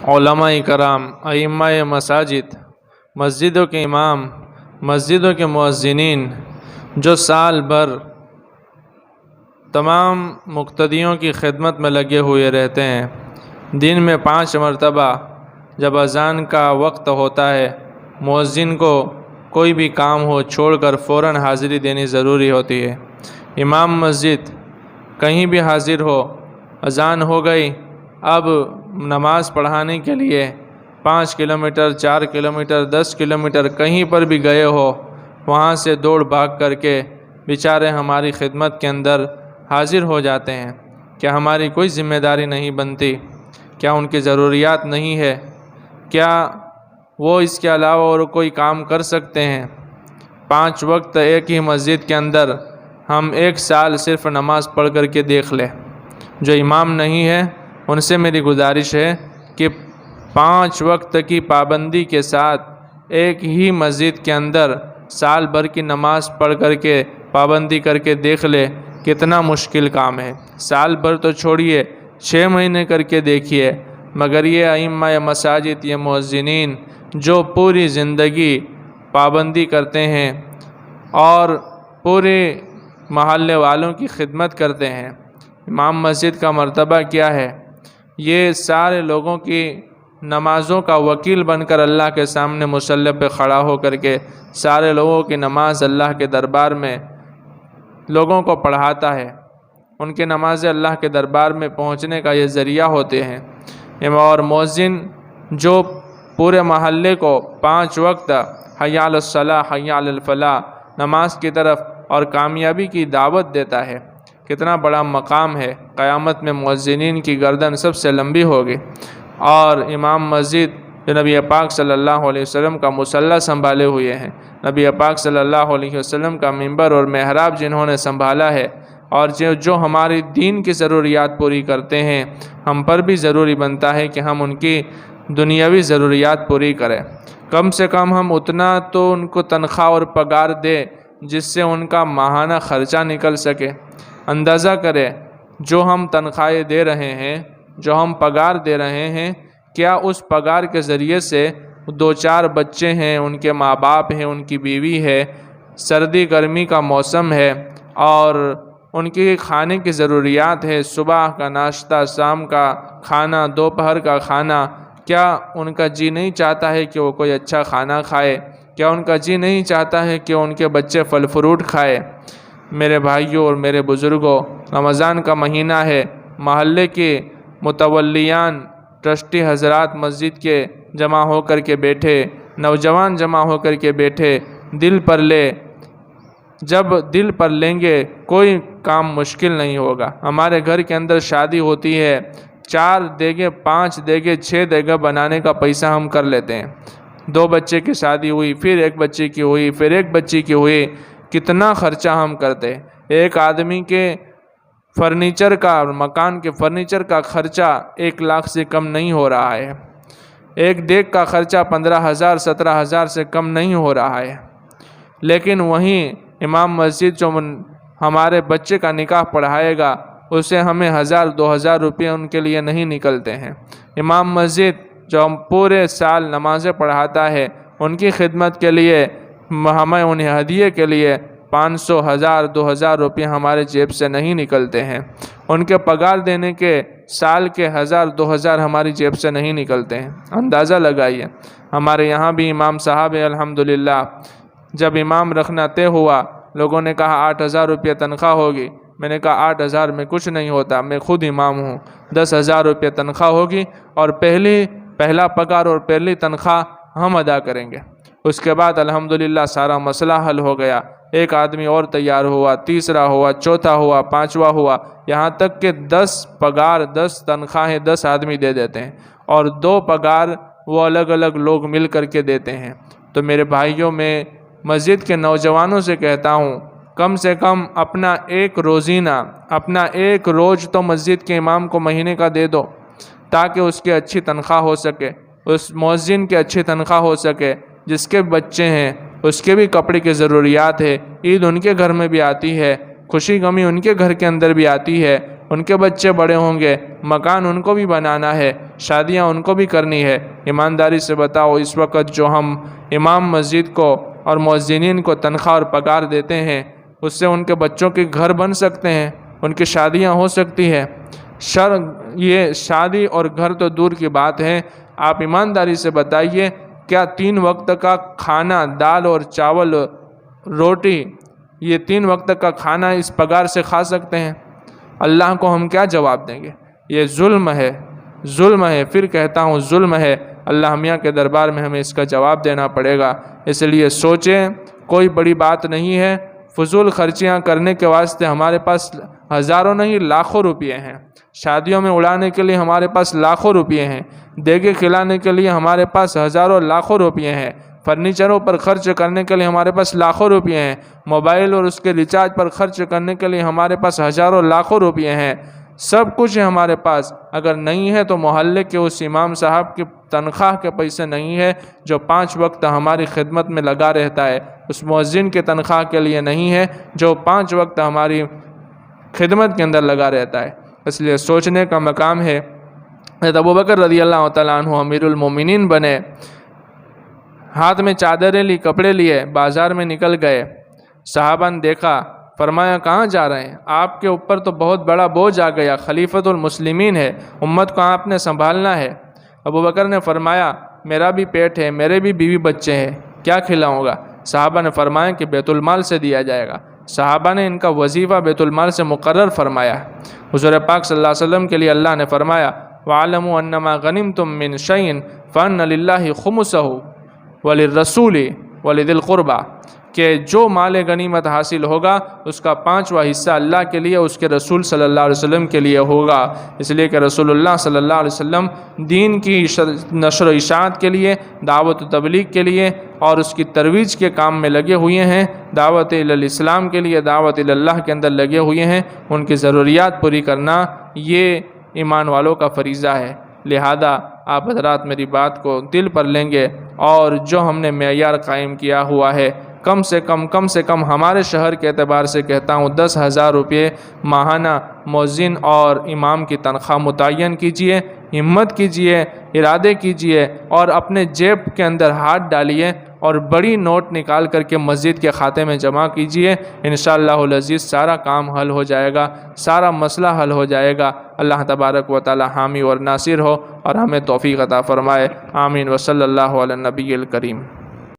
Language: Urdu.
علماء کرام، ائمہ مساجد، مسجدوں کے امام، مسجدوں کے مؤذنین جو سال بھر تمام مقتدیوں کی خدمت میں لگے ہوئے رہتے ہیں، دن میں 5 مرتبہ جب اذان کا وقت ہوتا ہے، مؤذن کو کوئی بھی کام ہو چھوڑ کر فوراً حاضری دینی ضروری ہوتی ہے۔ امام مسجد کہیں بھی حاضر ہو، اذان ہو گئی، اب نماز پڑھانے کے لیے 5 کلومیٹر، 4 کلومیٹر، 10 کلومیٹر کہیں پر بھی گئے ہو، وہاں سے دوڑ بھاگ کر کے بیچارے ہماری خدمت کے اندر حاضر ہو جاتے ہیں۔ کیا ہماری کوئی ذمہ داری نہیں بنتی؟ کیا ان کی ضروریات نہیں ہے؟ کیا وہ اس کے علاوہ اور کوئی کام کر سکتے ہیں؟ 5 وقت ایک ہی مسجد کے اندر ہم 1 سال صرف نماز پڑھ کر کے دیکھ لیں۔ جو امام نہیں ہے ان سے میری گزارش ہے کہ 5 وقت کی پابندی کے ساتھ ایک ہی مسجد کے اندر سال بھر کی نماز پڑھ کر کے پابندی کر کے دیکھ لے، کتنا مشکل کام ہے۔ سال بھر تو چھوڑیے، 6 مہینے کر کے دیکھیے، مگر یہ ائمہ مساجد، یہ مؤذنین جو پوری زندگی پابندی کرتے ہیں اور پورے محلے والوں کی خدمت کرتے ہیں۔ امام مسجد کا مرتبہ کیا ہے؟ یہ سارے لوگوں کی نمازوں کا وکیل بن کر اللہ کے سامنے مصلی پہ کھڑا ہو کر کے سارے لوگوں کی نماز اللہ کے دربار میں لوگوں کو پڑھاتا ہے۔ ان کے نمازیں اللہ کے دربار میں پہنچنے کا یہ ذریعہ ہوتے ہیں۔ اور مؤذن جو پورے محلے کو 5 وقت حی علی الصلاۃ، حی علی الفلاح، نماز کی طرف اور کامیابی کی دعوت دیتا ہے، کتنا بڑا مقام ہے۔ قیامت میں مؤذنین کی گردن سب سے لمبی ہوگی۔ اور امام مسجد جو نبی پاک صلی اللہ علیہ وسلم کا مصلی سنبھالے ہوئے ہیں، نبی پاک صلی اللہ علیہ وسلم کا منبر اور محراب جنہوں نے سنبھالا ہے، اور جو ہماری دین کی ضروریات پوری کرتے ہیں، ہم پر بھی ضروری بنتا ہے کہ ہم ان کی دنیاوی ضروریات پوری کریں۔ کم سے کم ہم اتنا تو ان کو تنخواہ اور پگار دیں جس سے ان کا ماہانہ خرچہ نکل سکے۔ اندازہ کریں، جو ہم تنخواہیں دے رہے ہیں، جو ہم پگار دے رہے ہیں، کیا اس پگار کے ذریعے سے 2-4 بچے ہیں، ان کے ماں باپ ہیں، ان کی بیوی ہے، سردی گرمی کا موسم ہے اور ان کی کھانے کی ضروریات ہے، صبح کا ناشتہ، شام کا کھانا، دوپہر کا کھانا، کیا ان کا جی نہیں چاہتا ہے کہ وہ کوئی اچھا کھانا کھائے؟ کیا ان کا جی نہیں چاہتا ہے کہ ان کے بچے پھل فروٹ کھائے؟ میرے بھائیوں اور میرے بزرگوں، رمضان کا مہینہ ہے، محلے کے متولیان، ٹرسٹی حضرات مسجد کے جمع ہو کر کے بیٹھے، نوجوان جمع ہو کر کے بیٹھے، دل پر لے۔ جب دل پر لیں گے کوئی کام مشکل نہیں ہوگا۔ ہمارے گھر کے اندر شادی ہوتی ہے، 4 دیگیں، 5 دیگیں، 6 دیگیں بنانے کا پیسہ ہم کر لیتے ہیں۔ 2 بچے کی شادی ہوئی، پھر 1 بچے کی ہوئی، پھر 1 بچی کی ہوئی، کتنا خرچہ ہم کرتے ہیں۔ ایک آدمی کے فرنیچر کا، مکان کے فرنیچر کا خرچہ 1 لاکھ سے کم نہیں ہو رہا ہے۔ ایک دیگ کا خرچہ 15,000 17,000 سے کم نہیں ہو رہا ہے۔ لیکن وہیں امام مسجد جو ہمارے بچے کا نکاح پڑھائے گا، اسے ہمیں 1,000-2,000 روپے ان کے لیے نہیں نکلتے ہیں۔ امام مسجد جو ہم پورے سال نمازیں پڑھاتا ہے، ان کی خدمت کے لیے ہمیں انہیں ہدیے کے لیے 500، 1,000، 2,000 روپے ہمارے جیب سے نہیں نکلتے ہیں۔ ان کے پگار دینے کے سال کے 1,000-2,000 ہماری جیب سے نہیں نکلتے ہیں۔ اندازہ لگائیے۔ ہمارے یہاں بھی امام صاحب الحمدللہ، جب امام رکھنا طے ہوا، لوگوں نے کہا 8,000 روپے تنخواہ ہوگی۔ میں نے کہا 8,000 میں کچھ نہیں ہوتا، میں خود امام ہوں، 10,000 روپے تنخواہ ہوگی اور پہلا پگار اور پہلی تنخواہ ہم ادا کریں گے۔ اس کے بعد الحمدللہ سارا مسئلہ حل ہو گیا۔ ایک آدمی اور تیار ہوا، تیسرا ہوا، چوتھا ہوا، 5واں ہوا، یہاں تک کہ 10 پگار، 10 تنخواہیں 10 آدمی دے دیتے ہیں اور 2 پگار وہ الگ الگ لوگ مل کر کے دیتے ہیں۔ تو میرے بھائیوں، میں مسجد کے نوجوانوں سے کہتا ہوں، کم سے کم اپنا 1 روزینہ، اپنا 1 روز تو مسجد کے امام کو مہینے کا دے دو، تاکہ اس کی اچھی تنخواہ ہو سکے، اس مؤذن کی اچھی تنخواہ ہو سکے۔ جس کے بچے ہیں اس کے بھی کپڑے کی ضروریات ہے، عید ان کے گھر میں بھی آتی ہے، خوشی غمی ان کے گھر کے اندر بھی آتی ہے، ان کے بچے بڑے ہوں گے، مکان ان کو بھی بنانا ہے، شادیاں ان کو بھی کرنی ہے۔ ایمانداری سے بتاؤ اس وقت جو ہم امام مسجد کو اور مؤذنین کو تنخواہ اور پگار دیتے ہیں، اس سے ان کے بچوں کے گھر بن سکتے ہیں، ان کی شادیاں ہو سکتی ہے۔ یہ شادی اور گھر تو دور کی بات ہے، آپ ایمانداری سے بتائیے کیا 3 وقت کا کھانا، دال اور چاول، روٹی، یہ 3 وقت کا کھانا اس پگار سے کھا سکتے ہیں؟ اللہ کو ہم کیا جواب دیں گے؟ یہ ظلم ہے، ظلم ہے، پھر کہتا ہوں ظلم ہے۔ اللہ میاں کے دربار میں ہمیں اس کا جواب دینا پڑے گا۔ اس لیے سوچیں، کوئی بڑی بات نہیں ہے، فضول خرچیاں کرنے کے واسطے ہمارے پاس ہزاروں نہیں لاکھوں روپئے ہیں، شادیوں میں اڑانے کے لیے ہمارے پاس لاکھوں روپئے ہیں، دیگے کھلانے کے لیے ہمارے پاس ہزاروں لاکھوں روپئے ہیں، فرنیچروں پر خرچ کرنے کے لیے ہمارے پاس لاکھوں روپئے ہیں، موبائل اور اس کے ریچارج پر خرچ کرنے کے لیے ہمارے پاس ہزاروں لاکھوں روپئے ہیں، سب کچھ ہے ہمارے پاس۔ اگر نہیں ہے تو محلے کے اس امام صاحب کی تنخواہ کے پیسے نہیں ہے جو 5 وقت ہماری خدمت میں لگا رہتا ہے، اس مؤذن کی تنخواہ کے لیے نہیں ہے جو 5 وقت ہماری خدمت کے اندر لگا رہتا ہے۔ اس لیے سوچنے کا مقام ہے۔ حضرت ابوبکر رضی اللہ تعالیٰ عنہ امیر المومنین بنے، ہاتھ میں چادریں لی، کپڑے لیے، بازار میں نکل گئے، صحابہ نے دیکھا، فرمایا کہاں جا رہے ہیں؟ آپ کے اوپر تو بہت بڑا بوجھ آ گیا، خلیفۃ المسلمین ہے، امت کو آپ نے سنبھالنا ہے۔ ابوبکر نے فرمایا میرا بھی پیٹ ہے، میرے بھی بیوی بچے ہیں، کیا کھلاؤں گا؟ صحابہ نے فرمایا کہ بیت المال سے دیا جائے گا۔ صحابہ نے ان کا وظیفہ بیت المال سے مقرر فرمایا۔ حضور پاک صلی اللہ علیہ وسلم کے لیے اللہ نے فرمایا وَاعْلَمُوا أَنَّمَا غَنِمْتُم مِّن شَيْءٍ فَأَنَّ لِلَّهِ خُمُسَهُ وَلِلرَّسُولِ وَلِذِي الْقُرْبَىٰ، کہ جو مال غنیمت حاصل ہوگا اس کا 5واں حصہ اللہ کے لیے، اس کے رسول صلی اللہ علیہ وسلم کے لیے ہوگا۔ اس لیے کہ رسول اللہ صلی اللہ علیہ وسلم دین کی نشر و اشاعت کے لیے، دعوت و تبلیغ کے لیے اور اس کی ترویج کے کام میں لگے ہوئے ہیں، دعوت الاسلام کے لیے، دعوت اللہ کے اندر لگے ہوئے ہیں، ان کی ضروریات پوری کرنا یہ ایمان والوں کا فریضہ ہے۔ لہذا آپ حضرات میری بات کو دل پر لیں گے اور جو ہم نے معیار قائم کیا ہوا ہے، کم سے کم ہمارے شہر کے اعتبار سے کہتا ہوں 10,000 روپے ماہانہ مؤذن اور امام کی تنخواہ متعین کیجئے، ہمت کیجئے، ارادے کیجئے اور اپنے جیب کے اندر ہاتھ ڈالیے اور بڑی نوٹ نکال کر کے مسجد کے کھاتے میں جمع کیجئے۔ انشاءاللہ العزیز سارا کام حل ہو جائے گا، سارا مسئلہ حل ہو جائے گا۔ اللہ تبارک و تعالی حامی اور ناصر ہو اور ہمیں توفیق عطا فرمائے۔ آمین۔ وصلی اللہ علی النبی الکریم۔